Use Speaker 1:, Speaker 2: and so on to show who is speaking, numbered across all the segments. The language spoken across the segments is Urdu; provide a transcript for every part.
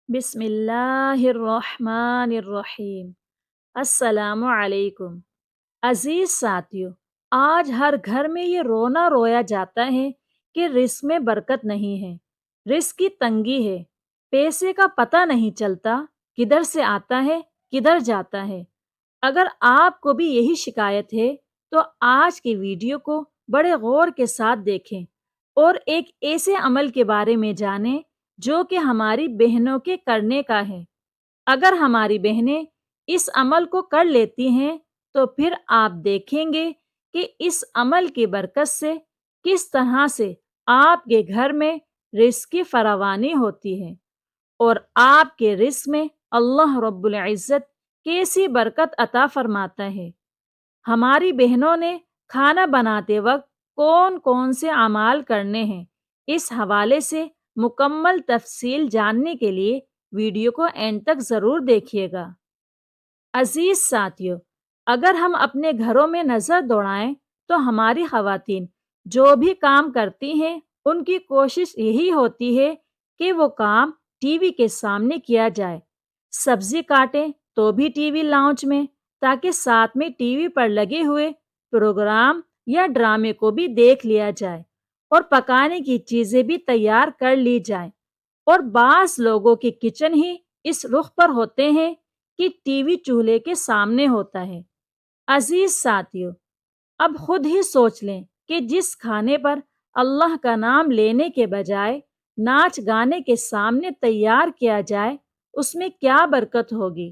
Speaker 1: بسم اللہ الرحمن الرحیم۔ السلام علیکم عزیز ساتھیو، آج ہر گھر میں یہ رونا رویا جاتا ہے کہ رزق میں برکت نہیں ہے، رزق کی تنگی ہے، پیسے کا پتہ نہیں چلتا، کدھر سے آتا ہے کدھر جاتا ہے۔ اگر آپ کو بھی یہی شکایت ہے تو آج کی ویڈیو کو بڑے غور کے ساتھ دیکھیں اور ایک ایسے عمل کے بارے میں جانیں جو کہ ہماری بہنوں کے کرنے کا ہے۔ اگر ہماری بہنیں اس عمل کو کر لیتی ہیں تو پھر آپ دیکھیں گے کہ اس عمل کی برکت سے کس طرح سے آپ کے گھر میں رزق کی فراوانی ہوتی ہے اور آپ کے رزق میں اللہ رب العزت کیسی برکت عطا فرماتا ہے۔ ہماری بہنوں نے کھانا بناتے وقت کون کون سے اعمال کرنے ہیں، اس حوالے سے مکمل تفصیل جاننے کے لیے ویڈیو کو اینڈ تک ضرور دیکھیے گا۔ عزیز ساتھیو، اگر ہم اپنے گھروں میں نظر دوڑائیں تو ہماری خواتین جو بھی کام کرتی ہیں ان کی کوشش یہی ہوتی ہے کہ وہ کام ٹی وی کے سامنے کیا جائے۔ سبزی کاٹیں تو بھی ٹی وی لاؤنج میں، تاکہ ساتھ میں ٹی وی پر لگے ہوئے پروگرام یا ڈرامے کو بھی دیکھ لیا جائے اور پکانے کی چیزیں بھی تیار کر لی جائیں۔ اور بعض لوگوں کے کچن ہی اس رخ پر ہوتے ہیں کہ ٹی وی چولہے کے سامنے ہوتا ہے۔ عزیز ساتھیو، اب خود ہی سوچ لیں کہ جس کھانے پر اللہ کا نام لینے کے بجائے ناچ گانے کے سامنے تیار کیا جائے اس میں کیا برکت ہوگی۔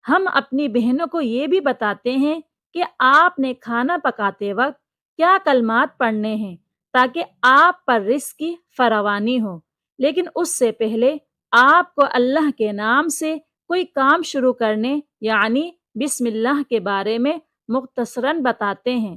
Speaker 1: ہم اپنی بہنوں کو یہ بھی بتاتے ہیں کہ آپ نے کھانا پکاتے وقت کیا کلمات پڑھنے ہیں تاکہ آپ پر رزق کی فراوانی ہو، لیکن اس سے پہلے آپ کو اللہ کے نام سے کوئی کام شروع کرنے یعنی بسم اللہ کے بارے میں مختصراً بتاتے ہیں۔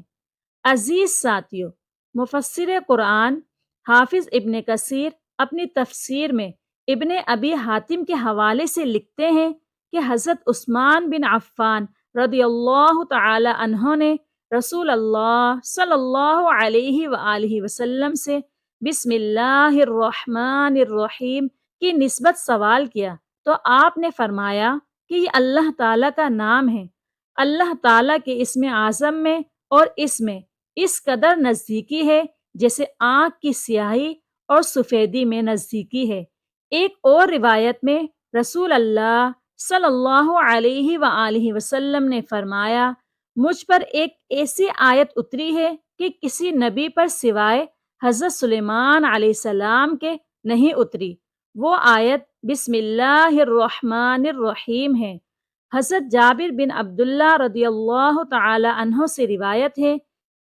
Speaker 1: عزیز ساتھیو، مفسر قرآن حافظ ابن کثیر اپنی تفسیر میں ابن ابی حاتم کے حوالے سے لکھتے ہیں کہ حضرت عثمان بن عفان رضی اللہ تعالی عنہ نے رسول اللہ صلی اللہ علیہ وآلہ وسلم سے بسم اللہ الرحمن الرحیم کی نسبت سوال کیا تو آپ نے فرمایا کہ یہ اللہ تعالیٰ کا نام ہے۔ اللہ تعالیٰ کے اسم اعظم میں اور اس میں اس قدر نزدیکی ہے جیسے آنکھ کی سیاہی اور سفیدی میں نزدیکی ہے۔ ایک اور روایت میں رسول اللہ صلی اللہ علیہ وآلہ وسلم نے فرمایا، مجھ پر ایک ایسی آیت اتری ہے کہ کسی نبی پر سوائے حضرت سلیمان علیہ السلام کے نہیں اتری۔ وہ آیت بسم اللہ الرحمن الرحیم ہے۔ حضرت جابر بن عبداللہ رضی اللہ تعالی عنہ سے روایت ہے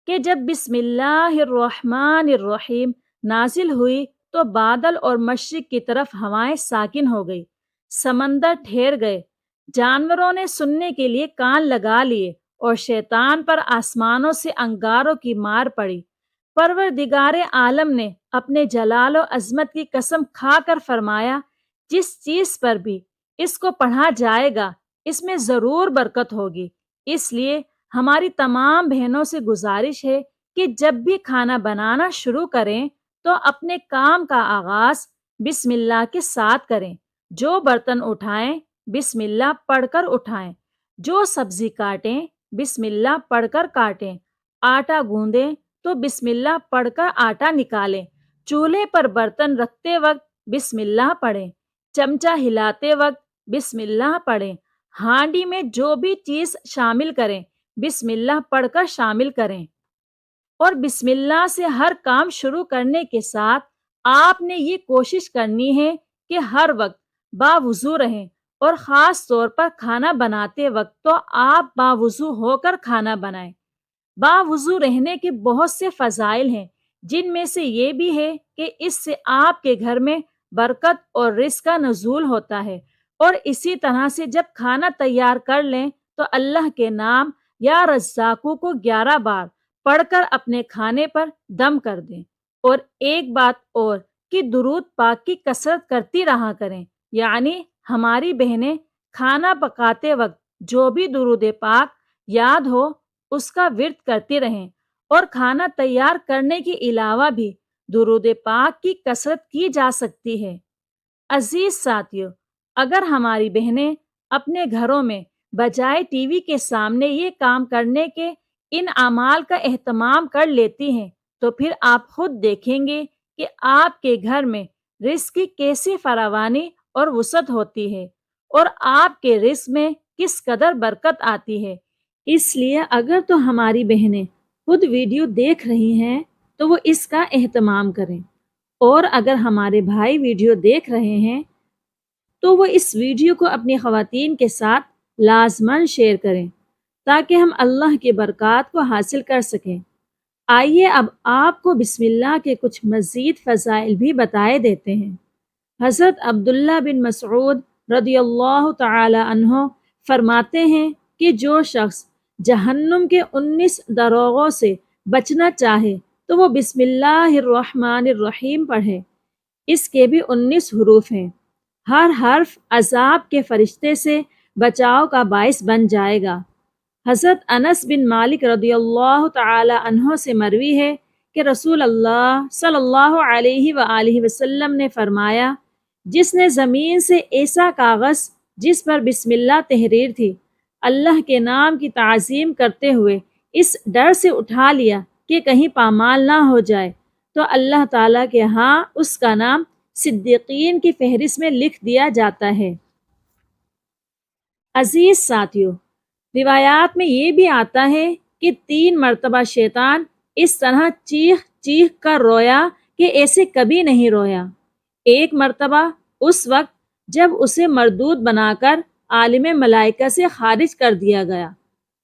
Speaker 1: کہ جب بسم اللہ الرحمن الرحیم نازل ہوئی تو بادل اور مشرق کی طرف ہوائیں ساکن ہو گئی، سمندر ٹھہر گئے، جانوروں نے سننے کے لیے کان لگا لیے اور شیطان پر آسمانوں سے انگاروں کی مار پڑی۔ پروردگار عالم نے اپنے جلال و عظمت کی قسم کھا کر فرمایا، جس چیز پر بھی اس کو پڑھا جائے گا اس میں ضرور برکت ہوگی۔ اس لیے ہماری تمام بہنوں سے گزارش ہے کہ جب بھی کھانا بنانا شروع کریں تو اپنے کام کا آغاز بسم اللہ کے ساتھ کریں۔ جو برتن اٹھائیں بسم اللہ پڑھ کر اٹھائیں، جو سبزی کاٹیں بسم اللہ پڑھ کر کاٹیں، آٹا گوندیں تو بسم اللہ پڑھ کر آٹا نکالیں، چولہے پر برتن رکھتے وقت بسم اللہ پڑھیں، چمچہ ہلاتے وقت بسم اللہ پڑھیں، ہانڈی میں جو بھی چیز شامل کریں بسم اللہ پڑھ کر شامل کریں۔ اور بسم اللہ سے ہر کام شروع کرنے کے ساتھ آپ نے یہ کوشش کرنی ہے کہ ہر وقت باوضو رہیں، اور خاص طور پر کھانا بناتے وقت تو آپ باوضو ہو کر کھانا بنائیں۔ باوضو رہنے کے بہت سے فضائل ہیں، جن میں سے یہ بھی ہے کہ اس سے آپ کے گھر میں برکت اور رزق کا نزول ہوتا ہے۔ اور اسی طرح سے جب کھانا تیار کر لیں تو اللہ کے نام یا رزاقو کو 11 بار پڑھ کر اپنے کھانے پر دم کر دیں۔ اور ایک بات اور کہ درود پاک کی کثرت کرتی رہا کریں، یعنی ہماری بہنیں کھانا پکاتے وقت جو بھی درود پاک یاد ہو اس کا ورد کرتی رہیں، اور کھانا تیار کرنے کے علاوہ بھی درود پاک کی کثرت کی جا سکتی ہے۔ عزیز ساتھیو، اگر ہماری بہنیں اپنے گھروں میں بجائے ٹی وی کے سامنے یہ کام کرنے کے ان اعمال کا اہتمام کر لیتی ہیں تو پھر آپ خود دیکھیں گے کہ آپ کے گھر میں رزق کی کیسی فراوانی اور وسعت ہوتی ہے اور آپ کے رزق میں کس قدر برکت آتی ہے۔ اس لیے اگر تو ہماری بہنیں خود ویڈیو دیکھ رہی ہیں تو وہ اس کا اہتمام کریں، اور اگر ہمارے بھائی ویڈیو دیکھ رہے ہیں تو وہ اس ویڈیو کو اپنی خواتین کے ساتھ لازماً شیئر کریں تاکہ ہم اللہ کی برکات کو حاصل کر سکیں۔ آئیے اب آپ کو بسم اللہ کے کچھ مزید فضائل بھی بتائے دیتے ہیں۔ حضرت عبداللہ بن مسعود رضی اللہ تعالی عنہ فرماتے ہیں کہ جو شخص جہنم کے 19 دروغوں سے بچنا چاہے تو وہ بسم اللہ الرحمن الرحیم پڑھے۔ اس کے بھی 19 حروف ہیں۔ ہر حرف عذاب کے فرشتے سے بچاؤ کا باعث بن جائے گا۔ حضرت انس بن مالک رضی اللہ تعالی عنہ سے مروی ہے کہ رسول اللہ صلی اللہ علیہ وآلہ وسلم نے فرمایا، جس نے زمین سے ایسا کاغذ جس پر بسم اللہ تحریر تھی اللہ کے نام کی تعظیم کرتے ہوئے اس ڈر سے اٹھا لیا کہ کہیں پامال نہ ہو جائے تو اللہ تعالیٰ کے ہاں اس کا نام صدیقین کی فہرست میں لکھ دیا جاتا ہے۔ عزیز ساتھیو، روایات میں یہ بھی آتا ہے کہ 3 مرتبہ شیطان اس طرح چیخ چیخ کر رویا کہ ایسے کبھی نہیں رویا۔ ایک مرتبہ اس وقت جب اسے مردود بنا کر عالم ملائکہ سے خارج کر دیا گیا،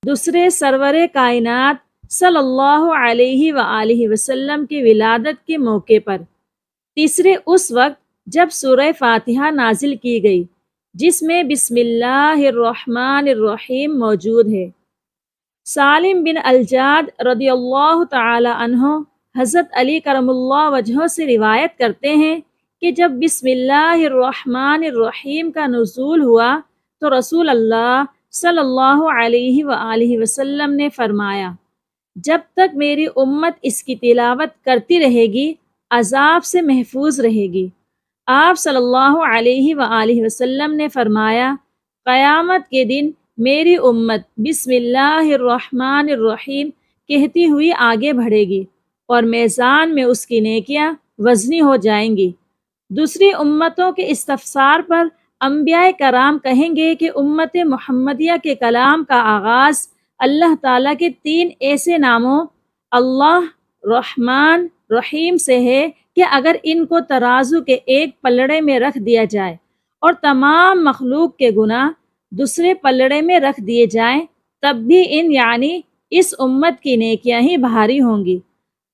Speaker 1: دوسرے سرور کائنات صلی اللہ علیہ وآلہ وسلم کی ولادت کے موقع پر، تیسرے اس وقت جب سورہ فاتحہ نازل کی گئی جس میں بسم اللہ الرحمن الرحیم موجود ہے۔ سالم بن الجاد رضی اللہ تعالی عنہ حضرت علی کرم اللہ وجہہ سے روایت کرتے ہیں کہ جب بسم اللہ الرحمن الرحیم کا نزول ہوا تو رسول اللہ صلی اللہ علیہ وآلہ وسلم نے فرمایا، جب تک میری امت اس کی تلاوت کرتی رہے گی عذاب سے محفوظ رہے گی۔ آپ صلی اللہ علیہ وآلہ وسلم نے فرمایا، قیامت کے دن میری امت بسم اللہ الرحمن الرحیم کہتی ہوئی آگے بڑھے گی اور میزان میں اس کی نیکیاں وزنی ہو جائیں گی۔ دوسری امتوں کے استفسار پر انبیاء کرام کہیں گے کہ امت محمدیہ کے کلام کا آغاز اللہ تعالیٰ کے 3 ایسے ناموں اللہ، رحمان، رحیم سے ہے کہ اگر ان کو ترازو کے ایک پلڑے میں رکھ دیا جائے اور تمام مخلوق کے گناہ دوسرے پلڑے میں رکھ دیے جائیں تب بھی ان یعنی اس امت کی نیکیاں ہی بھاری ہوں گی۔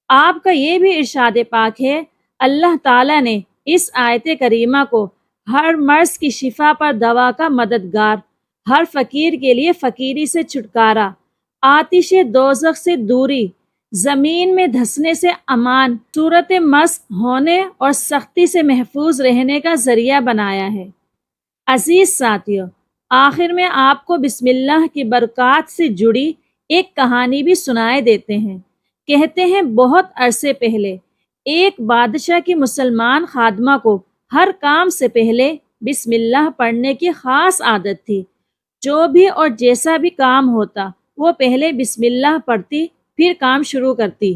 Speaker 1: آپ کا یہ بھی ارشاد پاک ہے، اللہ تعالیٰ نے اس آیت کریمہ کو ہر مرض کی شفا پر دوا کا مددگار، ہر فقیر کے لیے فقیری سے چھٹکارا، آتش دوزخ سے دوری، زمین میں دھسنے سے امان، صورت مسخ ہونے اور سختی سے محفوظ رہنے کا ذریعہ بنایا ہے۔ عزیز ساتھیو، آخر میں آپ کو بسم اللہ کی برکات سے جڑی ایک کہانی بھی سنائے دیتے ہیں۔ کہتے ہیں بہت عرصے پہلے ایک بادشاہ کی مسلمان خادمہ کو ہر کام سے پہلے بسم اللہ پڑھنے کی خاص عادت تھی۔ جو بھی اور جیسا بھی کام ہوتا وہ پہلے بسم اللہ پڑھتی پھر کام شروع کرتی۔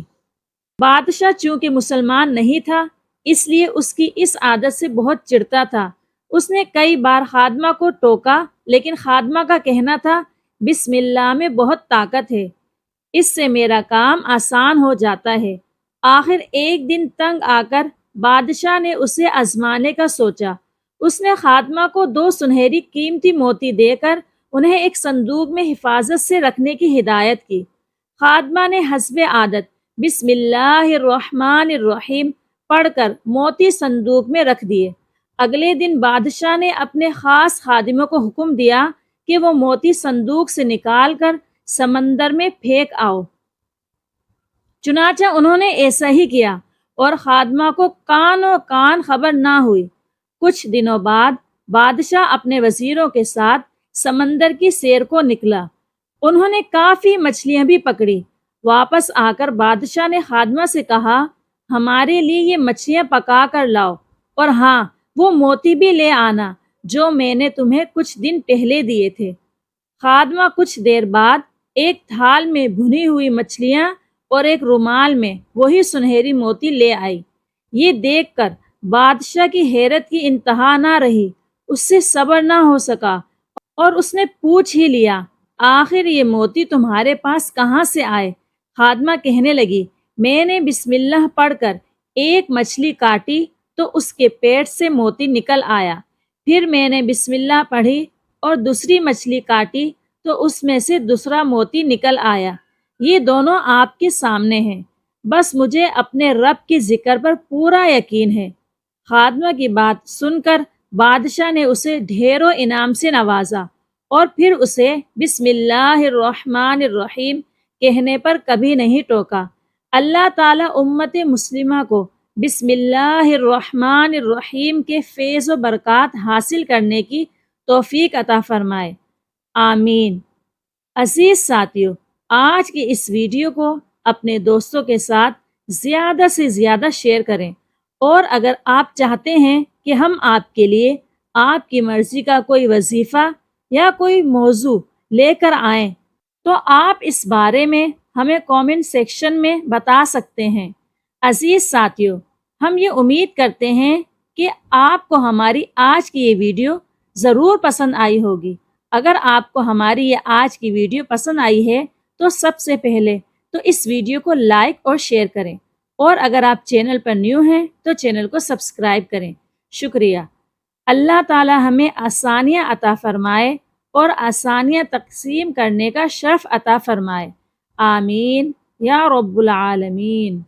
Speaker 1: بادشاہ چونکہ مسلمان نہیں تھا اس لیے اس کی اس عادت سے بہت چڑھتا تھا۔ اس نے کئی بار خادمہ کو ٹوکا لیکن خادمہ کا کہنا تھا بسم اللہ میں بہت طاقت ہے، اس سے میرا کام آسان ہو جاتا ہے۔ آخر ایک دن تنگ آ کر بادشاہ نے اسے آزمانے کا سوچا۔ اس نے خادمہ کو 2 سنہری قیمتی موتی دے کر انہیں ایک صندوق میں حفاظت سے رکھنے کی ہدایت کی۔ خادمہ نے حسب عادت بسم اللہ الرحمن الرحیم پڑھ کر موتی صندوق میں رکھ دیے۔ اگلے دن بادشاہ نے اپنے خاص خادموں کو حکم دیا کہ وہ موتی صندوق سے نکال کر سمندر میں پھینک آؤ۔ چنانچہ انہوں نے ایسا ہی کیا اور خادمہ کو کانوں کان خبر نہ ہوئی۔ کچھ دنوں بعد بادشاہ اپنے وزیروں کے ساتھ سمندر کی سیر کو نکلا۔ انہوں نے کافی مچھلیاں بھی پکڑی۔ واپس آ کر بادشاہ نے خادمہ سے کہا، ہمارے لیے یہ مچھلیاں پکا کر لاؤ اور ہاں وہ موتی بھی لے آنا جو میں نے تمہیں کچھ دن پہلے دیے تھے۔ خادمہ کچھ دیر بعد ایک تھال میں بھنی ہوئی مچھلیاں اور ایک رومال میں وہی سنہری موتی لے آئی۔ یہ دیکھ کر بادشاہ کی حیرت کی انتہا نہ رہی، اس سے صبر نہ ہو سکا اور اس نے پوچھ ہی لیا، آخر یہ موتی تمہارے پاس کہاں سے آئے؟ خادمہ کہنے لگی، میں نے بسم اللہ پڑھ کر ایک مچھلی کاٹی تو اس کے پیٹ سے موتی نکل آیا، پھر میں نے بسم اللہ پڑھی اور دوسری مچھلی کاٹی تو اس میں سے دوسرا موتی نکل آیا۔ یہ دونوں آپ کے سامنے ہیں، بس مجھے اپنے رب کے ذکر پر پورا یقین ہے۔ خادمہ کی بات سن کر بادشاہ نے اسے ڈھیروں انعام سے نوازا اور پھر اسے بسم اللہ الرحمن الرحیم کہنے پر کبھی نہیں ٹوکا۔ اللہ تعالیٰ امت مسلمہ کو بسم اللہ الرحمن الرحیم کے فیض و برکات حاصل کرنے کی توفیق عطا فرمائے، آمین۔ عزیز ساتھیو، آج کی اس ویڈیو کو اپنے دوستوں کے ساتھ زیادہ سے زیادہ شیئر کریں، اور اگر آپ چاہتے ہیں کہ ہم آپ کے لیے آپ کی مرضی کا کوئی وظیفہ یا کوئی موضوع لے کر آئیں تو آپ اس بارے میں ہمیں کامنٹ سیکشن میں بتا سکتے ہیں۔ عزیز ساتھیو، ہم یہ امید کرتے ہیں کہ آپ کو ہماری آج کی یہ ویڈیو ضرور پسند آئی ہوگی۔ اگر آپ کو ہماری یہ آج کی ویڈیو پسند آئی ہے تو سب سے پہلے تو اس ویڈیو کو لائک اور شیئر کریں، اور اگر آپ چینل پر نیو ہیں تو چینل کو سبسکرائب کریں۔ شکریہ۔ اللہ تعالی ہمیں آسانیاں عطا فرمائے اور آسانیاں تقسیم کرنے کا شرف عطا فرمائے، آمین یا رب العالمین۔